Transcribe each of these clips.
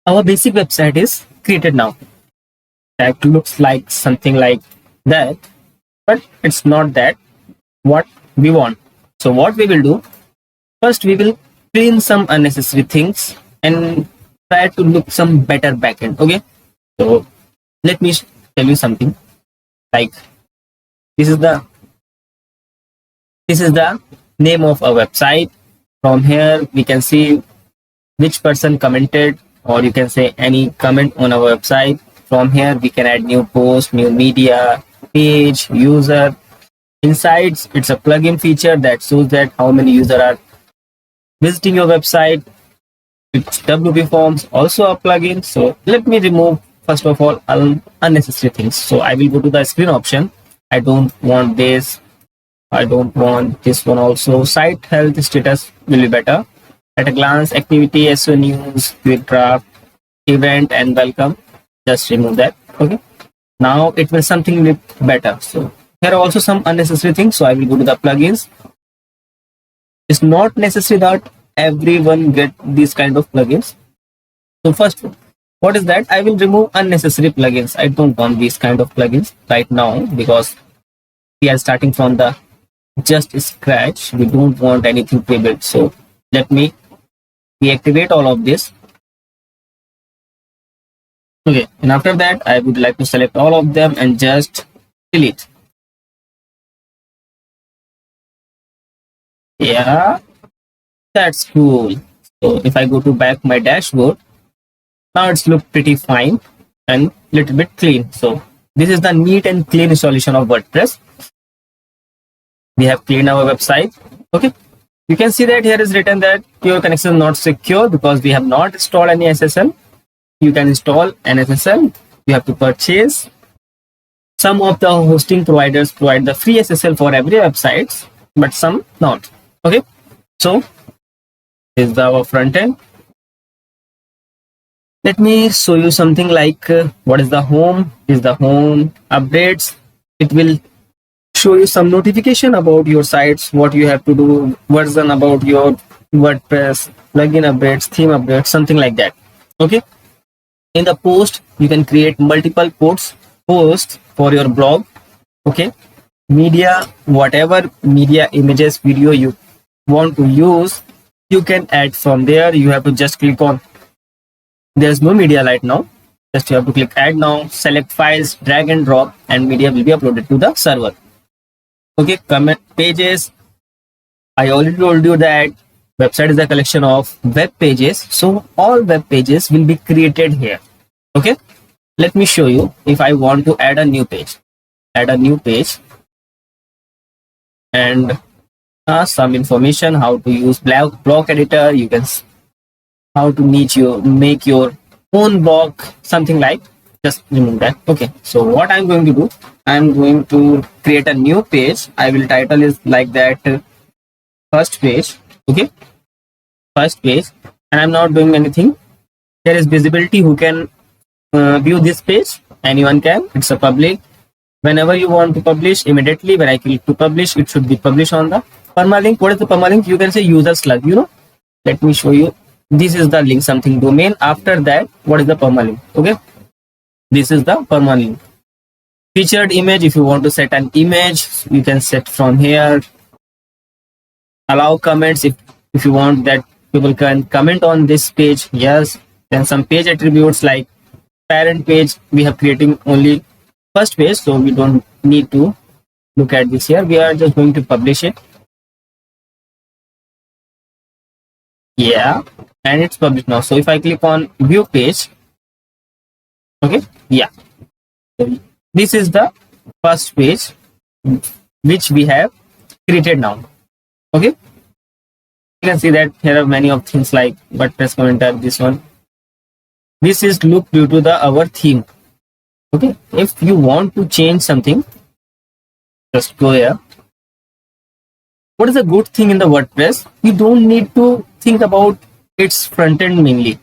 our basic website is created now. That looks like something like that, but it's not that what we want. So what we will do, first we will clean some unnecessary things and try to look some better backend. Okay, so let me tell you something. Like this is the name of a website. From here we can see which person commented, or you can say any comment on our website. From here we can add new post, new media, page, user. Insights, it's a plugin feature that shows that how many users are visiting your website. It's WP Forms, also a plugin. So let me remove first of all unnecessary things. So I will go to the screen option. I don't want this. I don't want this one also. Site health status will be better. At a glance, activity, SEO news, quick draft, event, and welcome. Just remove that. Okay. Now it will something look better. So here are also some unnecessary things. So I will go to the plugins. It's not necessary that everyone get these kind of plugins. So first, what is that? I will remove unnecessary plugins. I don't want these kind of plugins right now because we are starting from the just scratch. We don't want anything pre-built. So let me deactivate all of this. Okay, and after that I would like to select all of them and just delete. Yeah, that's cool. So if I go to back my dashboard, now it's look pretty fine and little bit clean. So this is the neat and clean installation of WordPress. We have cleaned our website. Okay, you can see that here is written that your connection is not secure because we have not installed any SSL. You can install an SSL. You have to purchase. Some of the hosting providers provide the free SSL for every website, but some not. Okay, so this is our front end. Let me show you something like what is the home. Is the home updates. It will show you some notification about your sites, what you have to do, version about your WordPress, plugin updates, theme updates, something like that. Okay. In the post, you can create multiple posts for your blog. Okay. Media, whatever media, images, video you want to use, you can add from there. You have to just click on, there's no media right now. Just you have to click add now, select files, drag and drop, and media will be uploaded to the server. Okay, comment pages. I already told you that website is a collection of web pages. So all web pages will be created here. Okay, let me show you. If I want to add a new page, and some information, how to use block editor. You can how to make your own blog, something like. Just remove that. Okay, so what I'm going to do, I'm going to create a new page. I will title is like that, first page. Okay, first page, and I'm not doing anything. There is visibility. Who can view this page? Anyone can. It's a public. Whenever you want to publish, immediately when I click to publish, it should be published on the permalink. What is the permalink? You can say user slug. Let me show you. This is the link something domain. After that, what is the permalink? Okay, this is the permalink. Featured image. If you want to set an image, you can set from here. Allow comments. If you want that people can comment on this page, yes. Then some page attributes like parent page. We have creating only first page, so we don't need to look at this here. We are just going to publish it. Yeah, and it's published now. So if I click on view page, okay, yeah, this is the first page which we have created now. Okay, you can see that here are many of things like WordPress commenter. This one, this is look due to the our theme. Okay, if you want to change something, just go here. What is a good thing in the WordPress? You don't need to think about its front end mainly.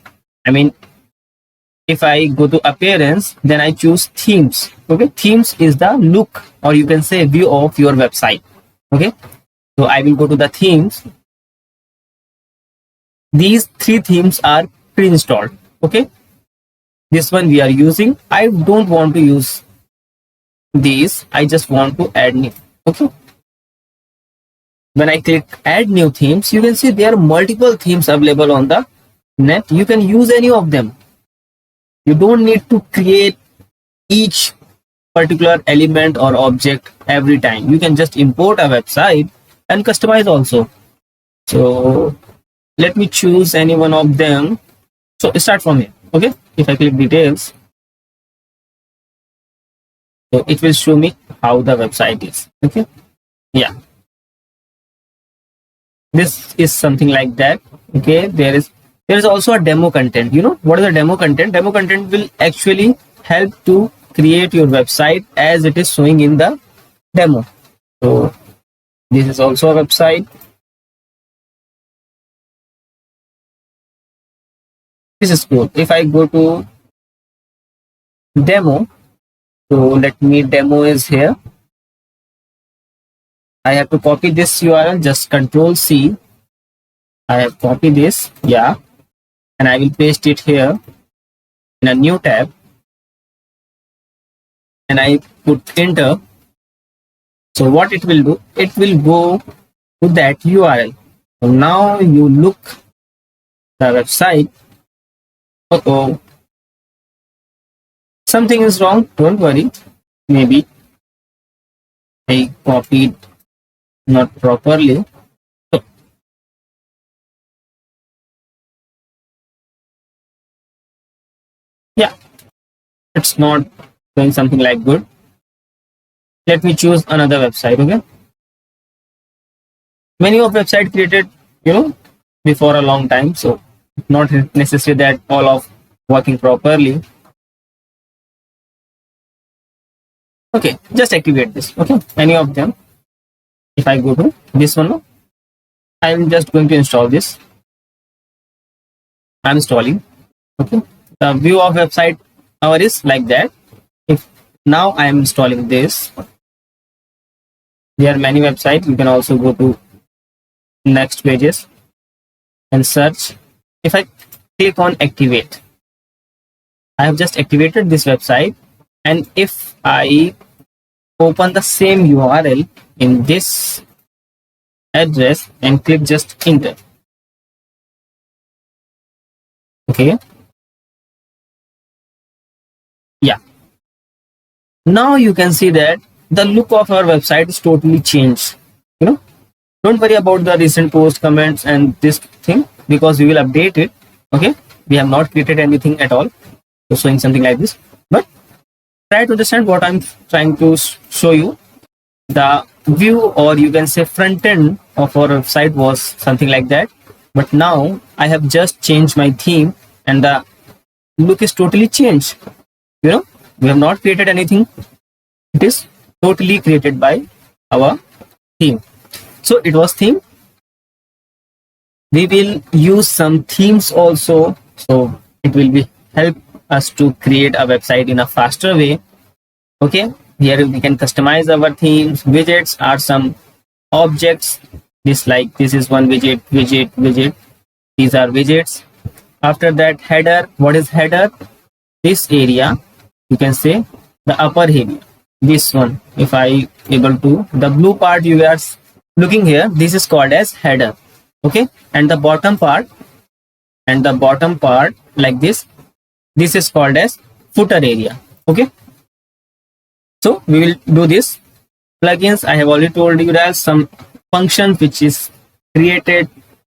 I mean, if I go to appearance, then I choose themes. Okay, themes is the look, or you can say view of your website. Okay, so I will go to the themes. These three themes are pre-installed. Okay, this one we are using. I don't want to use these. I just want to add new. Okay. When I click add new themes, you can see there are multiple themes available on the net. You can use any of them. You don't need to create each particular element or object every time. You can just import a website and customize also. So let me choose any one of them. So start from here. Okay. If I click details, so it will show me how the website is. Okay. Yeah. This is something like that. Okay. There is also a demo content. You know what is the demo content? Demo content will actually help to create your website as it is showing in the demo. So this is also a website. This is cool. If I go to demo, so let me demo is here. I have to copy this URL, just Control C. I have copied this, yeah, and I will paste it here in a new tab, and I put enter. So what it will do, it will go to that URL. So now you look the website. Uh-oh, something is wrong. Don't worry. Maybe I copied not properly. So, yeah, it's not doing something like good. Let me choose another website. Okay. Many of website created, before a long time. So not necessary that all of working properly. Okay, just activate this. Okay, any of them. If I go to this one, I'm just going to install this. I'm installing. Okay, the view of website our is like that. If now I am installing this, there are many websites. You can also go to next pages and search. If I click on activate, I have just activated this website, and if I open the same URL in this address and click just enter. Okay. Yeah. Now you can see that the look of our website is totally changed. Don't worry about the recent post comments and this thing, because we will update it. Okay. We have not created anything at all. So showing something like this, but try to understand what I'm trying to show you. The view, or you can say front end of our website was something like that, but now I have just changed my theme and the look is totally changed. We have not created anything. It is totally created by our theme. So it was theme. We will use some themes also, so it will be help us to create a website in a faster way. Okay, here we can customize our themes. Widgets are some objects. This is one widget. These are widgets. After that, header. What is header? This area, you can say the upper area. This one, if I able to, the blue part you are looking here, this is called as header. Okay, and the bottom part like this is called as footer area. Okay, so we will do this. Plugins, I have already told you that some function which is created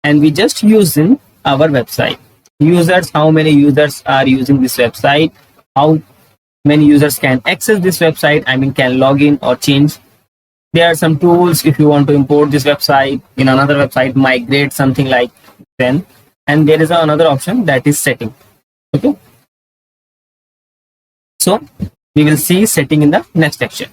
and we just use in our website. Users, how many users are using this website, how many users can access this website, can log in or change. There are some tools if you want to import this website in another website, migrate, something like then. And there is another option, that is setting. Okay, so we will see setting in the next lecture.